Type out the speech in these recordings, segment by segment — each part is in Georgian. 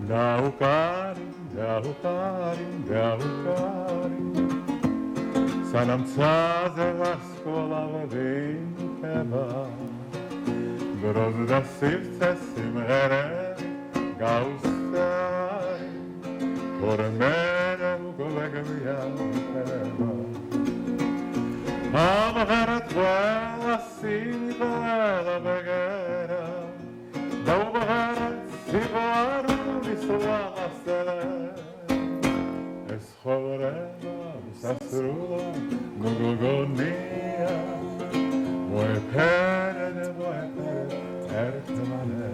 დაუკარი სანამ ცაზე ვარსკვლავ ვიქება დროზე და სივრცე სიმღერები გაუსწარი თორმე უგოლებია ამღერად ყველა სიმღერა მეგერა დაუმღერად სიყვარულის ლამაზზე ეს ხოვრება სასრულო მოგონია მოეფერე ერთმანე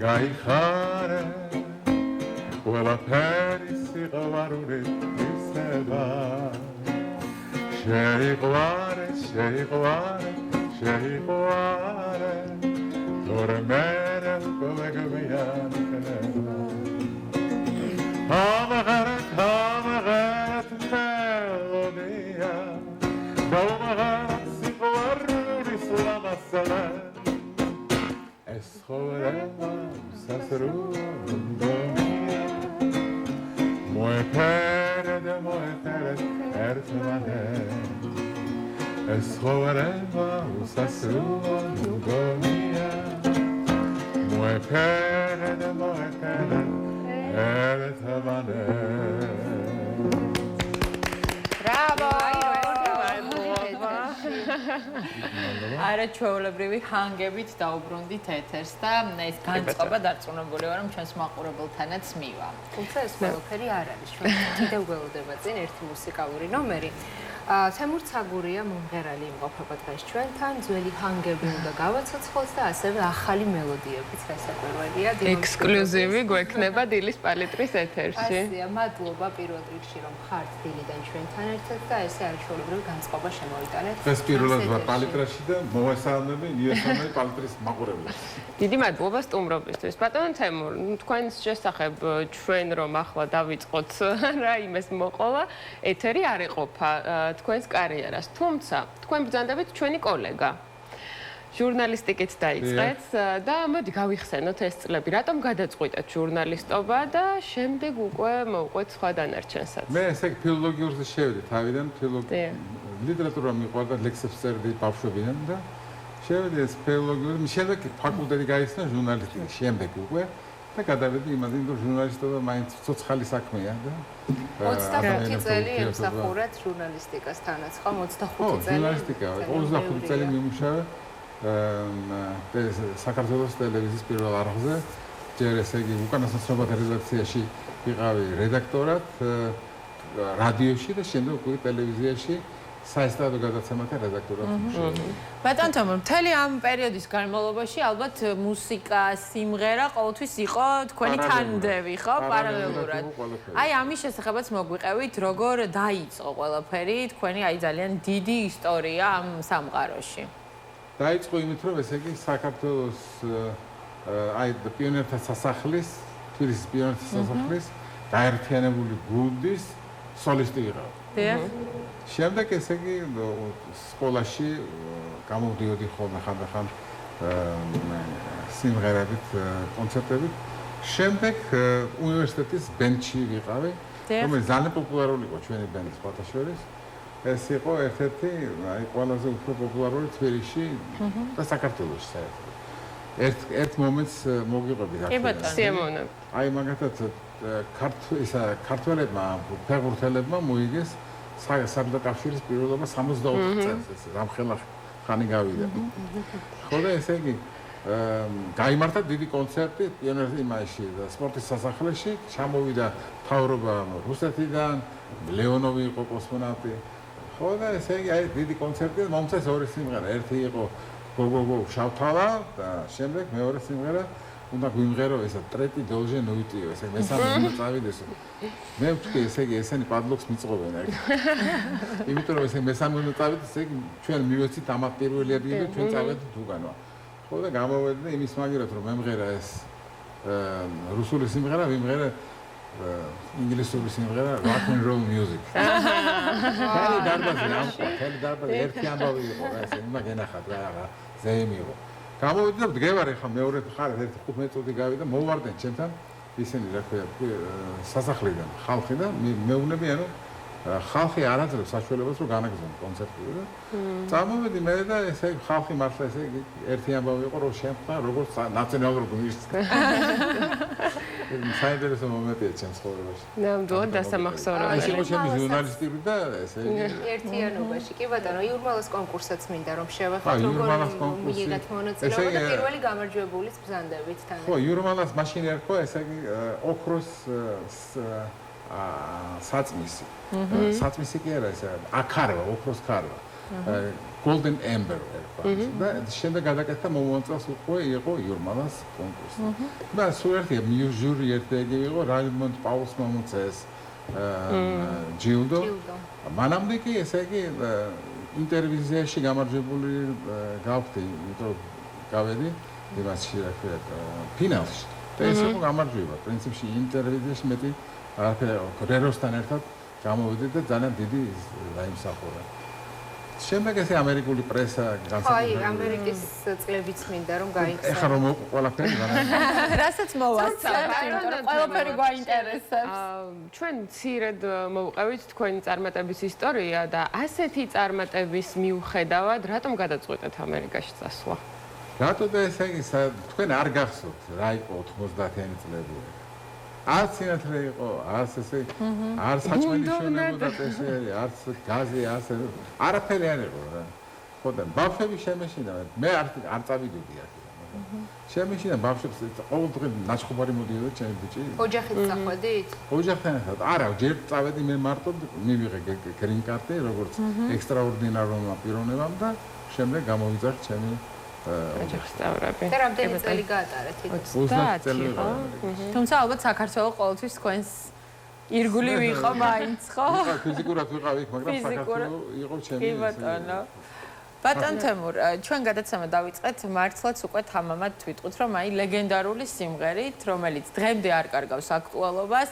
გაიხარე ყველაფერი სიყვარული ისება შეიყვარე თორმე გოლებიან ხდება ამღერად მელოდია დაუმღერად სიყვარულის ლამაზზე ეს ხოვრება სასრულო მგონია მოეფერე ერთმანე ეს ხოვრება სასრულო მგონია მოეფერე ერთმანე Bravo! არა ჩვეულებრივი ჰანგებით დაუბრუნდით ეთერს და ეს განწყობა დარწმუნებული ვარ რომ ჩვენს მაყურებელთანაც მივა. თუმცა ეს ყველაფერი არ არის. ჩვენ კიდევ გველოდება წინ ერთი მუსიკალური ნომერი. თემურ ცაგურია მომღერალი იმყოფება დღეს ჩვენთან, ძველი ჰანგები უნდა გავაცოცხლოთ და ასევე ახალი მელოდიებიც გასაკვირველია. ექსკლუზივი გვექნება დილის პალიტრის ეთერში. ასეა, მადლობა პირველ რიგში რომ ხართ დილიდან ჩვენთან ერთად და ესე არჩეულებრივი განწყობა შემოვიტანეთ. დღეს პირველად ვარ პალიტრაში და მოვესალმები მიესალმები პალიტრის მაყურებლებს. დიდი მადლობა სტუმრობისთვის. ბატონო თემურ, თქვენს შესახებ ჩვენ რომ ახლა დავიწყოთ რაიმეს მოყოლა, ეთერი არ ეყოფა თქვენს კარიერას. თუმცა, თქვენ ბრძანდებით ჩვენი კოლეგა. ჟურნალისტიკით დაიწყეთ და მოდი გავიხსენოთ ეს წლები. რატომ გადაწყვიტეთ ჟურნალისტობა და შემდეგ უკვე მოვყვეთ სხვა დანარჩენსაც? მე ესე ფილოლოგიურზე შევედი თავიდან, ლიტერატურა მიყვარდა, ლექსებს წერდი ბავშვობიდან და შევედი ეს ფილოლოგიურზე, შემდეგ ფაკულტეტი გაიხსნა ჟურნალისტიკის, შემდეგ უკვე და გადავედი იმაზე, რომ ჟურნალისტობა მაინც ცოცხალი საქმეა და 25 წელი ემსახურეთ ჟურნალისტიკას თანაც, ხო 25 წელი. ჟურნალისტიკა, 25 წელი მიმუშავე საქართველოს ტელევიზიის პირველ არხზე, ჯერ ესე იგი უკანასკნელთა რედაქციაში ვიყავი რედაქტორად, რადიოში და შემდეგ უკვე ტელევიზიაში საესტრადო გადაცემათა რედაქტორად მუშაობ. ბატონო თემურ, მთელი ამ პერიოდის განმავლობაში ალბათ მუსიკა, სიმღერა ყოველთვის იყო თქვენი თანდევი, ხო, პარალელურად. აი ამის შესახებაც მოგვიყევით, როგორ დაიწყო ყველაფერი, თქვენი აი ძალიან დიდი ისტორია ამ სამყაროში. დაიწყო იმით, რომ ესე იგი საქართველოს აი პიონერთა სასახლის, თბილისის პიონერთა სასახლის გაერთიანებული გუნდის სოლისტი ვიყავ. შემდეგ ესე იგი სკოლაში გამოვდიოდი ხოლმე ხანდახან სიმღერებით, კონცერტებით. შემდეგ უნივერსიტეტის ბენდში ვიყავი, რომელიც ძალიან პოპულარული იყო ჩვენი ბენდის ფათაშორის. ეს იყო ერთ-ერთი აი ყველაზე უფრო პოპულარული თბილისში და საქართველოში საერთოდ. ერთ მომენტს მოგიყვებით აქ. კი ბატონო, სიამოვნებ. აი მაგათაც ქართველებმა, ფეხბურთელებმა მოიგეს საბჭოთა კავშირის პირველობა 64 წელს, ეს რამხელა ხანი გავიდა. ხო და ესე იგი გაიმართა დიდი კონცერტი პიონერის იმაში და სპორტის სასახლეში, ჩამოვიდა მთავრობა რუსეთიდან, ლეონოვი იყო კოსმონავტი. ხო და ესე იგი აი დიდი კონცერტი მომწეს ორი სიმღერა, ერთი იყო გოგოგო შავთავა და შემდეგ მეორე სიმღერა უნდა გვიმღერო ესა ტრეტი დოლჟე ნოიტიო, ესე მესამე უნდა წავიდესო. მე ვთქვი ესე იგი ესენი პადლოქს მიწყობენ აი. იმიტომ რომ ესე მესამე უნდა წავიდეთ, ესე იგი ჩვენ მივეცით ამათ პირველი ადგილი და ჩვენ წავედით უკანვე. ხო და გამოვედი და იმის მაგერად რომ მემღერა ეს რუსული სიმღერა, ვიმღერე ინგლისური სიმღერა rock and roll music. ხელი დარბაზი ამყვა, ხელი დარბაზი ერთი ამბავი იყო, ესე უნდა გენახათ რა ზეიმი იყო. გამოვიდი და ვდგევარი ხა მეორე ხარ 15 წუთი გავიდა მოვარდნენ ჩემთან ისინი რა ქვია სასახლიდან ხალხი და მეუბნები ანუ ხალხი არ აძლევს საშუალებას რომ განაგრძონ კონცერტი და წამოვედი მე და ესე ხალხი მართლა ესე ერთი ამბავი იყო რომ შემხდა როგორც ნაციონალურ გუნდს საინტერესო მომენტია ჩემს ცხოვრებაში. ნამდვილად დასამახსოვრებელი. ეს იყო ჩემი ჟურნალისტური და ესე ერთიანობაში. კი ბატონო, იურმალას კონკურსსაც მინდა რომ შევეხოთ როგორ მიიღეთ მონაწილეობა და პირველი გამარჯვებულის ბრძანდებით თან. ხო, იურმალას მაშინ ერქვა ესე იგი ოქროს საწმისი. საწმისი კი არა ესე აქარვა, ოქროს ქარვა. Golden Amber ერქვა. და შემდეგ გადაკეთდა მომწონს იყო იურმალას კონკურსი. და სულ ერთი ჟური ერთი იყო რაიმონდ პაულს მომწეს ჯილდო. მანამდე კი ესე იგი ინტერვიზიაში გამარჯვებული გავხდი, იმიტომ გავედი იმასში რა ქვია ფინალში. და ეს იყო გამარჯვება. პრინციპში ინტერვიზიაში მეტი რეროსთან ერთად გამოვედი და ძალიან დიდი დაიმსახურა. შემდეგ ესე ამერიკული პრესა განსაკუთრებით. აი, ამერიკის წლებიც მინდა რომ გაიქცა. ეხლა რომ ყველაფერი რასაც მოვასწრებ, ყველაფერი გვაინტერესებს. ჩვენ მცირედ მოვყევით თქვენი წარმატების ისტორია და ასეთი წარმატების მიუხედავად, რატომ გადაწყვეტეთ ამერიკაში წასვლა? რატო და ესე იგი თქვენ არ გახსოვთ რა იყო 90-იანი წლები? არც ინათლე იყო, არც ესე, არც საჭმელი შენებოდა წესერი, არც გაზი, ასე არაფერი არ იყო რა. ხო და ბავშვები შემეშინა, მე არ წავიდოდი აქ. შემეშინა ბავშვებს ყოველდღე ნაჩხუბარი მოდიოდა ჩემი ბიჭი. ოჯახით წახვედით? ოჯახთან ერთად. არა, ჯერ წავედი მე მარტო, მივიღე გრინ კარტი, როგორც ექსტრაორდინარულმა პიროვნებამ და შემდეგ გამოვიძახ ჩემი ოჯახსწავრები. და რამდენი წელი გაატარეთ იქ? 30 წელი. თუმცა ალბათ საქართველოს ყოველთვის თქვენს ირგული ვიყო მაინც, ხო? ფიზიკურად ვიყავი იქ, მაგრამ საქართველოს იყო ჩემი. კი ბატონო. ბატონ თემურ, ჩვენ გადაცემა დავიწყეთ მართლაც უკვე თამამად თვითყოთ, რომ აი ლეგენდარული სიმღერით, რომელიც დღემდე არ კარგავს აქტუალობას,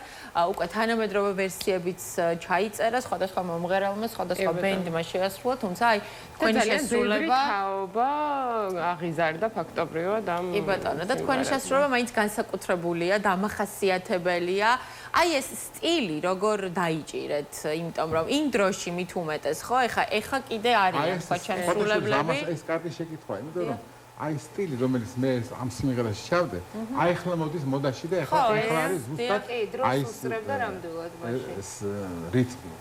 უკვე თანამედროვე ვერსიებიც ჩაიწერა სხვადასხვა მომღერალმა, სხვადასხვა ბენდმა შეასრულა, თუმცა აი თქვენი შესრულება თაობა აღიზარდა ფაქტობრივად ამ კი ბატონო, და თქვენი შესრულება მაინც განსაკუთრებულია, დამახასიათებელია. აი ეს სტილი როგორ დაიჭირეთ, იმიტომ რომ იმ დროში მით უმეტეს, ხო? ეხა კიდე არიან სხვა შემსრულებლები. ეს კარგი შეკითხვა, იმიტომ რომ აი სტილი, რომელიც მე ამ სიმღერაში ჩავდე, აი ხლა მოდის მოდაში და ეხლა არის ზუსტად აი ეს უსწრებდა ნამდვილად მაშინ. ეს რიტმი.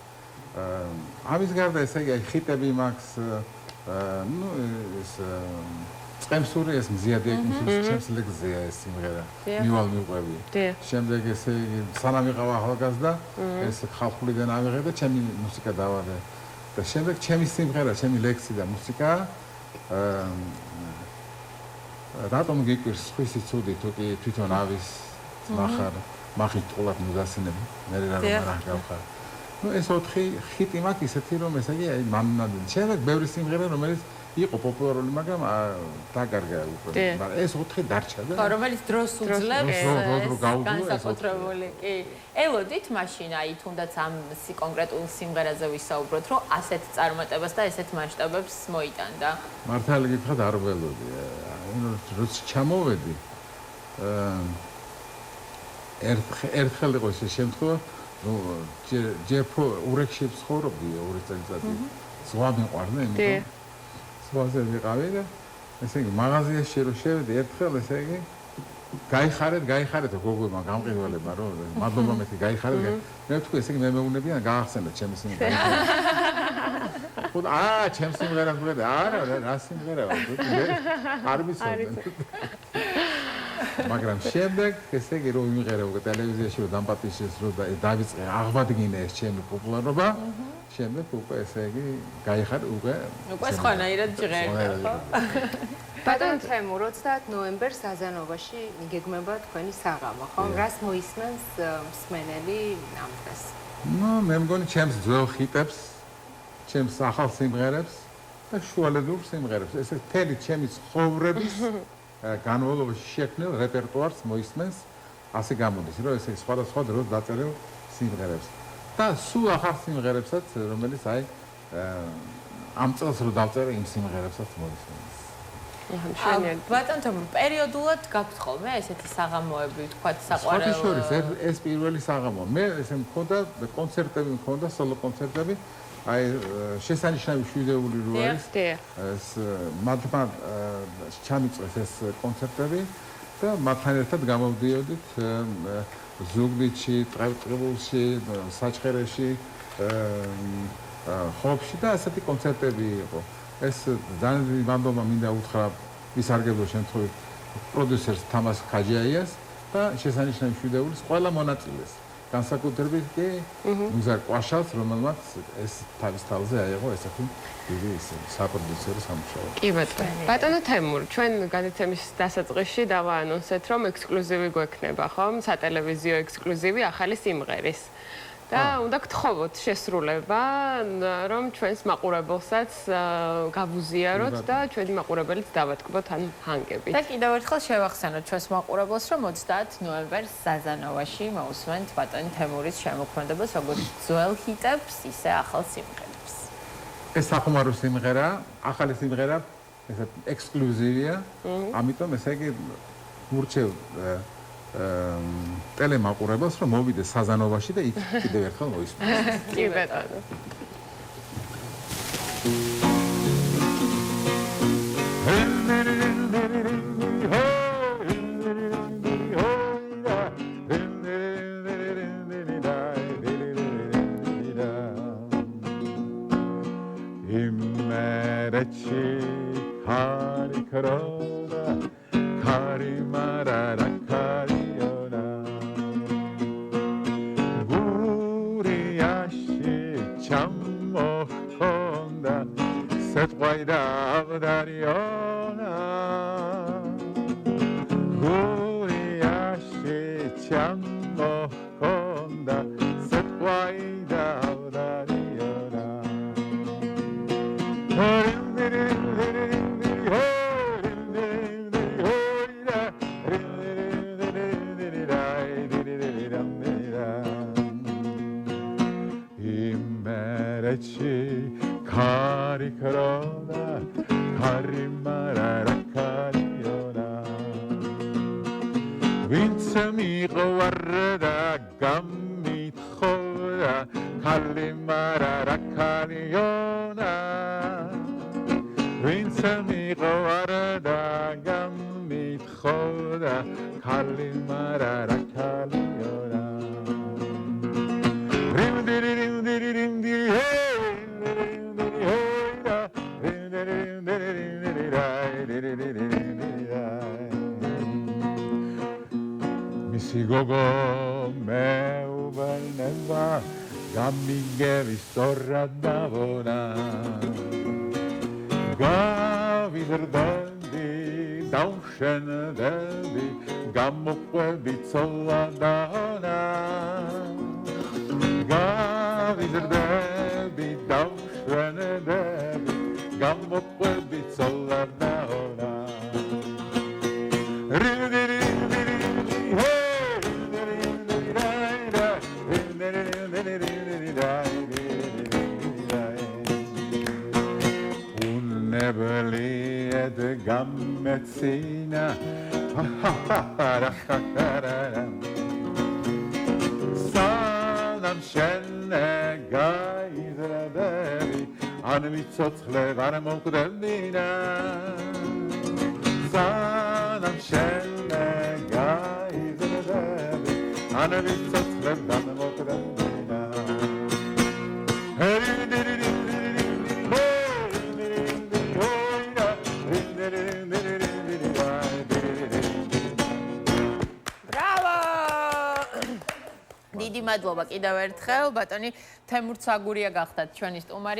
ამის გარდა ესე იგი ხიტები მაქვს, ნუ ეს წემსური ეს მზიადი ეკუთვნის ჩემს ლეგზეა ეს სიმღერა. მივალ მიყვები. შემდეგ ესე იგი სანამ ვიყავ ახალგაზრდა, ეს ხალხურიდან ავიღე და ჩემი მუსიკა დავარე. და შემდეგ ჩემი სიმღერა, ჩემი ლექსი და მუსიკა რატომ გიკვირს სხვისი ცუდი თუ კი თვითონ ავის ნახარ, მახით ტყულად მუდასინები, მე რა გავხარ. ნუ ეს 4 ხიტი მაქვს ისეთი რომ ესე იგი აი მამნადენ. შემდეგ ბევრი სიმღერა რომელიც იყო პოპულარული, მაგრამ დაკარგა უკვე. მაგრამ ეს 4 დარჩა და ხო, რომელიც დროს უძლებს განსაკუთრებული. კი. ელოდით მაშინ აი თუნდაც ამ კონკრეტულ სიმღერაზე ვისაუბროთ, რომ ასეთ წარმატებას და ესეთ მასშტაბებს მოიტანდა. მართალი გითხრათ არ ველოდი. როცა ჩამოვედი ერთხელ იყო ეს შემთხვევა, რომ ჯერ ურეკში ვცხოვრობდი 2 წელიწადი. ზღვა მიყვარდა, იმიტომ ზღვაზე ვიყავი და ესე იგი მაღაზიაში რო შევედი ერთხელ ესე იგი გაიხარეთ გოგოებმა გამყიდველებმა რომ მადლობა მეთქი გაიხარეთ მე ვთქვი ესე იგი მე მეუბნებიან გაახსენეთ ჩემი სიმღერა ხო ჩემს სიმღერას ვღებდი არა რა სიმღერაა არ მისცემენ მაგრამ შემდეგ ესე იგი რომ ვიმღერე უკვე ტელევიზიაში რომ დამპატიშეს რომ დავიწყე აღვადგინე ეს ჩემი პოპულარობა შემდეგ უკვე ესე იგი გაიხარ უკვე სხვანაირად ჟღერდა ხო ბატონ თემურ 30 ნოემბერს აზანობაში იგეგმება თქვენი საღამო ხო რას მოისმენს მსმენელი ამ დღეს ნუ მე მგონი ჩემს ძველ ხიტებს ჩემს ახალ სიმღერებს და შუალედურ სიმღერებს ესე მთელი ჩემი ცხოვრების განმავლობაში შექმნილ რეპერტუარს მოისმენს ასე გამოდის რომ ესე სხვადასხვა დროს დაწერილ სიმღერებს და სულ ახალ სიმღერებსაც რომელიც აი ამ წელს რო დავწერე იმ სიმღერებსაც მოისმენს ბატონო თემურ პერიოდულად გაქვთ ხოლმე ესეთი საღამოები თქვა საყვარელ შორის ეს პირველი საღამო მე ესე მქონდა კონცერტები მქონდა სოლო კონცერტები აი შესანიშნავი შვიდეული რო არის ეს მათმა ჩამიწეს ეს კონცერტები და მათთან ერთად გამოვდიოდით ზუგდიდში, ტყებულში, საჩხერეში, ხობში და ასეთი კონცერტები იყო. ეს ძალიან დიდი მადლობა მინდა უთხრა მისარგებლო შემთხვევით პროდიუსერს თამას ხაჯაიას და შესანიშნავი შვიდეულის ყველა მონაწილეს. განსაკუთრებით კი მუზარ ყვაშალს, რომელმაც ეს თავის თავზე აიღო ესეთი დიდი საპროდიუსერო სამუშაო. კი ბატონო. ბატონო თემურ, ჩვენ განაცემის დასაწყისში დავაანონსეთ, რომ ექსკლუზივი გვექნება, ხომ? სატელევიზიო ექსკლუზივი ახალი სიმღერის. და უნდა გთხოვოთ შესრულება, რომ ჩვენს მაყურებელსაც გავუზიაროთ და ჩვენი მაყურებელიც დავატკბოთ ან ჰანგებით. და კიდევ ერთხელ შევახსენოთ ჩვენს მაყურებელს, რომ 30 ნოემბერს საზანოვაში მოусვენთ ბატონი თემურის შემოქმედებას, როგორც ძველ ჰიტებს, ისე ახალ სიმღერებს. ეს სახუმარო სიმღერა, ახალი სიმღერა, ესე ექსკლუზივია, ამიტომ ესე იგი მურჩევ ტელემაყურებელს რომ მოვიდეს საზანოვაში და იქ კიდევ ერთხელ მოისმინოს. კი ბატონო. დიდი მადლობა კიდევ ერთხელ ბატონი თემურ ცაგურია გახდათ ჩვენი სტუმარი.